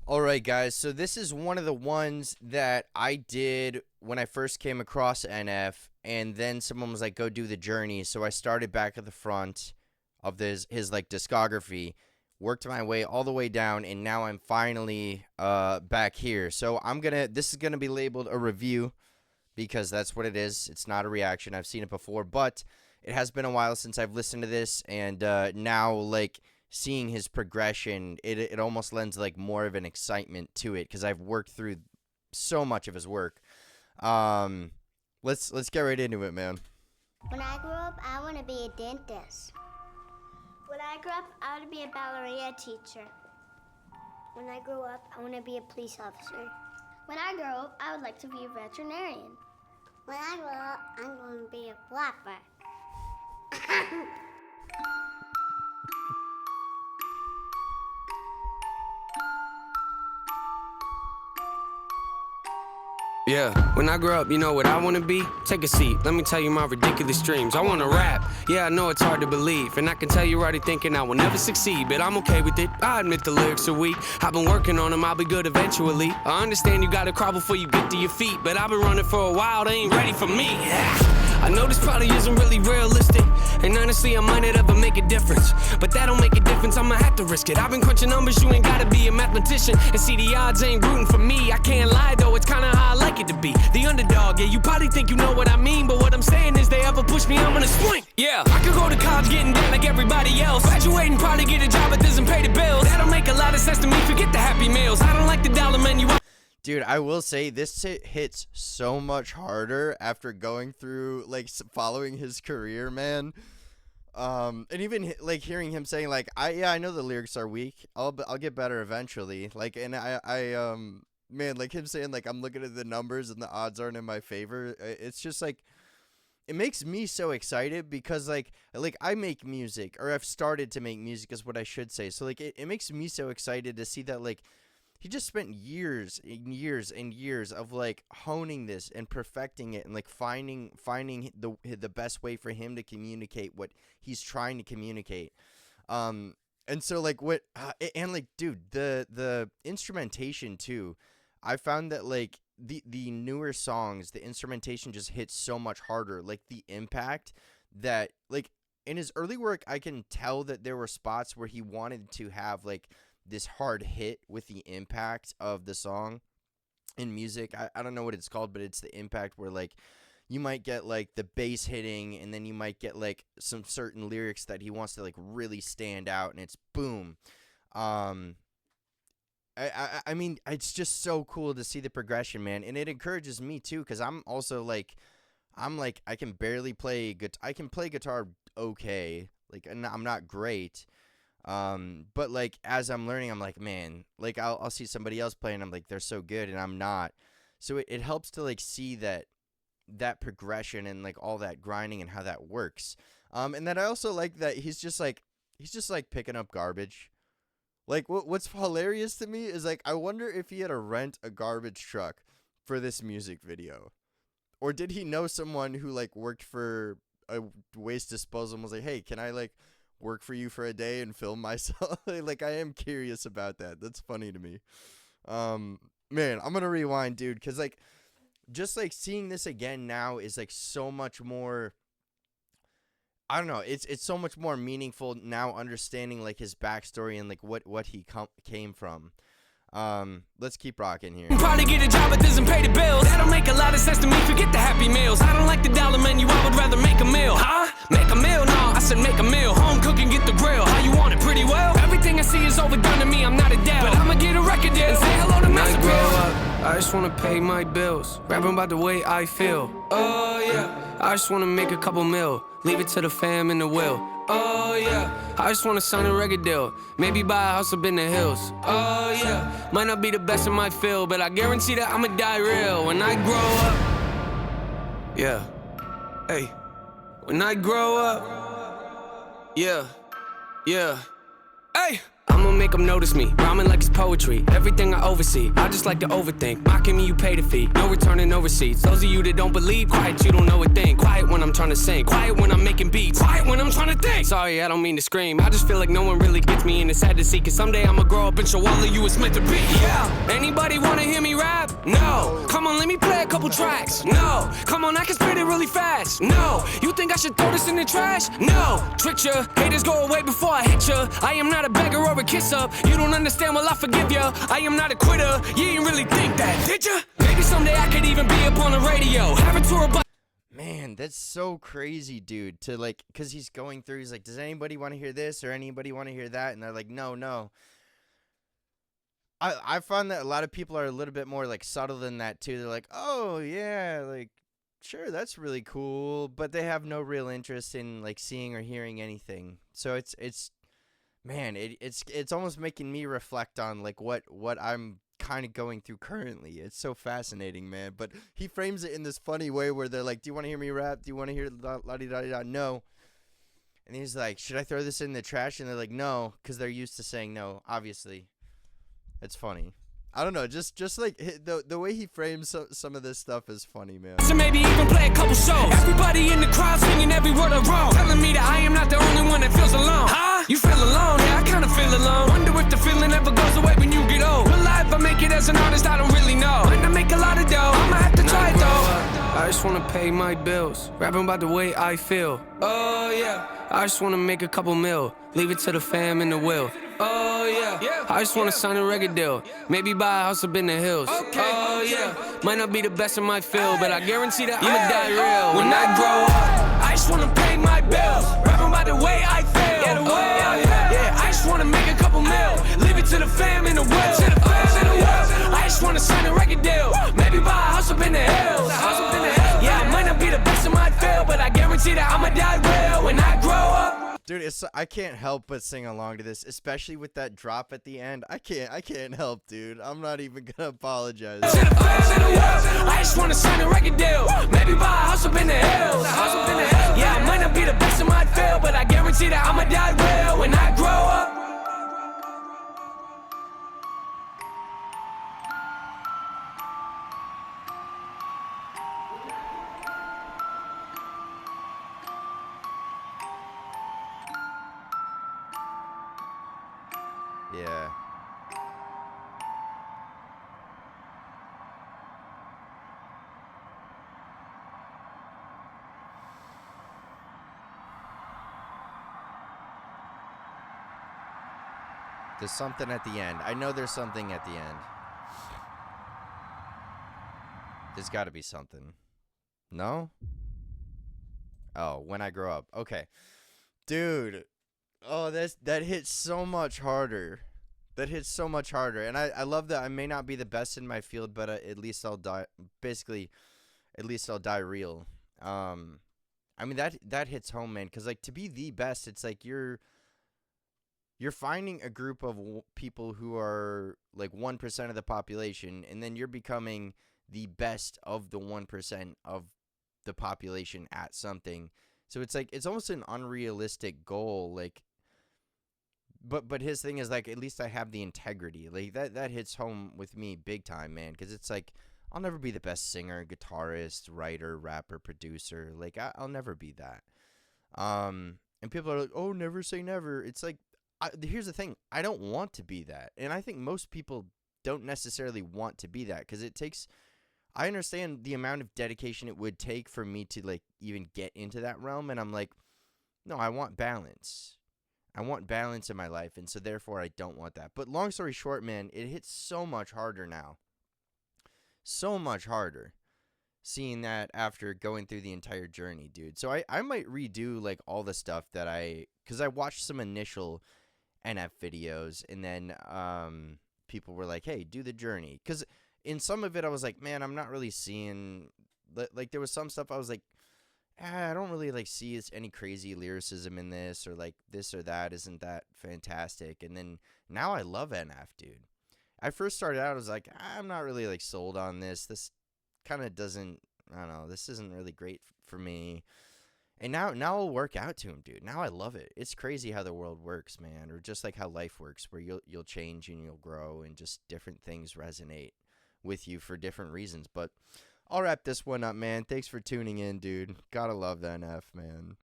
All right, guys. So this is one of the ones that I did when I first came across NF, and then someone was like, "Go do the journey." So I started back at the front of his like discography, worked my way all the way down, and now I'm finally back here. So this is gonna be labeled a review because that's what it is. It's not a reaction. I've seen it before, but it has been a while since I've listened to this, and now like seeing his progression, it almost lends like more of an excitement to it because I've worked through so much of his work. Um, let's get right into it, man. When I grow up, I want to be a dentist. When I grow up, I want to be a ballerina teacher. When I grow up, I want to be a police officer. When I grow up, I would like to be a veterinarian. When I grow up, I'm going to be a flapper. Yeah, when I grow up, you know what I wanna be? Take a seat, let me tell you my ridiculous dreams. I wanna rap, yeah, I know it's hard to believe. And I can tell you're already thinking I will never succeed, but I'm okay with it, I admit the lyrics are weak. I've been working on them, I'll be good eventually. I understand you gotta crawl before you get to your feet, but I've been running for a while, they ain't ready for me. I know this probably isn't really realistic, and honestly I might not ever make a difference, but that don't make a difference, I'ma have to risk it. I've been crunching numbers, you ain't gotta be a mathematician, and see the odds ain't rooting for me. I can't lie though, it's kinda how I like it to be, the underdog. Yeah, you probably think you know what I mean, but what I'm saying is they ever push me, I'm gonna swing. Yeah, I could go to college getting down like everybody else, graduating, probably get a job that doesn't pay the bills. That'll make a lot of sense to me, forget the Happy Meals. I don't like the dollar menu. Dude, I will say this hits so much harder after going through like following his career, man. And even like hearing him saying like, I know the lyrics are weak. I'll get better eventually. Like, and man, like him saying like I'm looking at the numbers and the odds aren't in my favor. It's just like it makes me so excited because like I make music, or I've started to make music is what I should say. So like it makes me so excited to see that like he just spent years and years and years of like honing this and perfecting it and like finding the best way for him to communicate what he's trying to communicate. And so like what and like dude, the instrumentation too. I found that like the newer songs, the instrumentation just hits so much harder. Like the impact that like in his early work, I can tell that there were spots where he wanted to have like this hard hit with the impact of the song in music. I don't know what it's called, but it's the impact where like you might get like the bass hitting and then you might get like some certain lyrics that he wants to like really stand out and it's boom. I mean, it's just so cool to see the progression, man. And it encourages me too, because I'm also like, I can barely play I can play guitar okay. Like, I'm not great. But like as I'm learning, I'm like, man, like I'll see somebody else playing, I'm like, they're so good and I'm not. So it helps to like see that progression and like all that grinding and how that works. And then I also like that he's just like picking up garbage. Like what's hilarious to me is like I wonder if he had to rent a garbage truck for this music video. Or did he know someone who like worked for a waste disposal and was like, "Hey, can I like work for you for a day and film myself?" Like I am curious about that. That's funny to me. Man, I'm gonna rewind, dude, because like just like seeing this again now is like so much more. I don't know. It's so much more meaningful now, understanding like his backstory and like what he came from. Let's keep rocking here. Probably get a job that doesn't pay the bills. That'll make a lot of sense to me, forget the Happy Meals. I don't like the dollar menu, I would rather make a meal. Huh? Make a meal? No, I said make a meal. Home cooking, get the grill. How you want it? Pretty well. Everything I see is overdone to me, I'm not a dad, but I'ma get a record deal and say hello to Master Bill. When I grow up, I just wanna pay my bills, rapping about the way I feel. Oh yeah, I just wanna make a couple mil, leave it to the fam in the will. Oh yeah, I just wanna sign a record deal, maybe buy a house up in the hills. Oh yeah, might not be the best in my field, but I guarantee that I'ma die real when I grow up. Yeah, hey, when I grow up. Yeah, hey, I'ma I'ma make them notice me. Rhyming like it's poetry. Everything I oversee, I just like to overthink. Mocking me, you pay the fee. No returning, no receipts. Those of you that don't believe, quiet, you don't know a thing. Quiet when I'm trying to sing. Quiet when I'm making beats. Quiet when I'm trying to think. Sorry, I don't mean to scream. I just feel like no one really gets me, and it's sad to see. Cause someday I'ma grow up and show all of you it's meant to be. Yeah. Anybody wanna hear me rap? No. Come on, let me play a couple tracks. No. Come on, I can spit it really fast. No. You think I should throw this in the trash? No. Trick ya. Haters go away before I hit ya. I am not a beggar or a kiss up. You don't understand, well I forgive ya. I am not a quitter. You ain't really think that, did ya? Maybe someday I could even be up on the radio. Have a tour bus. Man, that's so crazy, dude, to like, because he's going through, he's like, does anybody want to hear this or anybody want to hear that? And they're like, no. I find that a lot of people are a little bit more like subtle than that too. They're like, oh yeah, like, sure, that's really cool, but they have no real interest in like seeing or hearing anything. So it's man, it's almost making me reflect on like what I'm kind of going through currently. It's so fascinating, man. But he frames it in this funny way where they're like, do you want to hear me rap? Do you want to hear la-di-da-di-da? No. And he's like, should I throw this in the trash? And they're like, no, because they're used to saying no, obviously. It's funny. I don't know, just like the way he frames some of this stuff is funny, man. So maybe even play a couple shows. Everybody in the crowd singing every word I wrote, telling me that I am not the only one that feels alone. Huh? You feel alone? Yeah, I kinda feel alone. Wonder if the feeling ever goes away when you get old. Will I ever make it as an artist? I don't really know. Might not make a lot of dough, I'ma have to try it though. I just wanna pay my bills, rapping about the way I feel. Oh yeah. I just wanna make a couple mil, leave it to the fam and the will. Oh yeah, I just wanna sign a record deal, maybe buy a house up in the hills. Oh yeah, might not be the best in my field, but I guarantee that I'ma die real. When I grow up, I just wanna pay my bills, rapping about the way I feel. Yeah, I just wanna make a couple mil, leave it to the fam and the will. I just wanna sign a record deal, maybe buy a house up in the hills. Yeah, I might not be the best in my field, but I guarantee that I'ma die real when I grow up. Dude, I can't help but sing along to this, especially with that drop at the end. I can't help, dude. I'm not even gonna apologize. I just wanna sign a record deal, maybe buy a house up in the hills. Yeah, I might not be the best in my field, but I guarantee that I'ma die real when I grow up. Yeah. There's something at the end. I know there's something at the end. There's got to be something. No? Oh, when I grow up. Okay. Dude. Oh, that hits so much harder. That hits so much harder. And I love that I may not be the best in my field, but at least I'll die. Basically, at least I'll die real. I mean, that hits home, man. Because, like, to be the best, it's like you're finding a group of people who are, like, 1% of the population. And then you're becoming the best of the 1% of the population at something. So it's like, it's almost an unrealistic goal. Like, But his thing is, like, at least I have the integrity. Like, that hits home with me big time, man. Because it's like, I'll never be the best singer, guitarist, writer, rapper, producer. Like, I'll never be that. And people are like, oh, never say never. It's like, here's the thing. I don't want to be that. And I think most people don't necessarily want to be that. Because it takes, I understand the amount of dedication it would take for me to, like, even get into that realm. And I'm like, no, I want balance. I want balance in my life, and so therefore I don't want that. But long story short, man, it hits so much harder now. So much harder seeing that after going through the entire journey, dude. So I might redo, like, all the stuff that because I watched some initial NF videos, and then people were like, hey, do the journey. Because in some of it, I was like, man, I'm not really seeing, like, there was some stuff I was like, I don't really, like, see any crazy lyricism in this, or, like, this or that isn't that fantastic. And then now I love NF, dude. I first started out, I was like, I'm not really, like, sold on this. This kind of doesn't, I don't know, this isn't really great for me. And now it'll work out to him, dude. Now I love it. It's crazy how the world works, man, or just like how life works, where you'll change and you'll grow, and just different things resonate with you for different reasons. But I'll wrap this one up, man. Thanks for tuning in, dude. Gotta love the NF, man.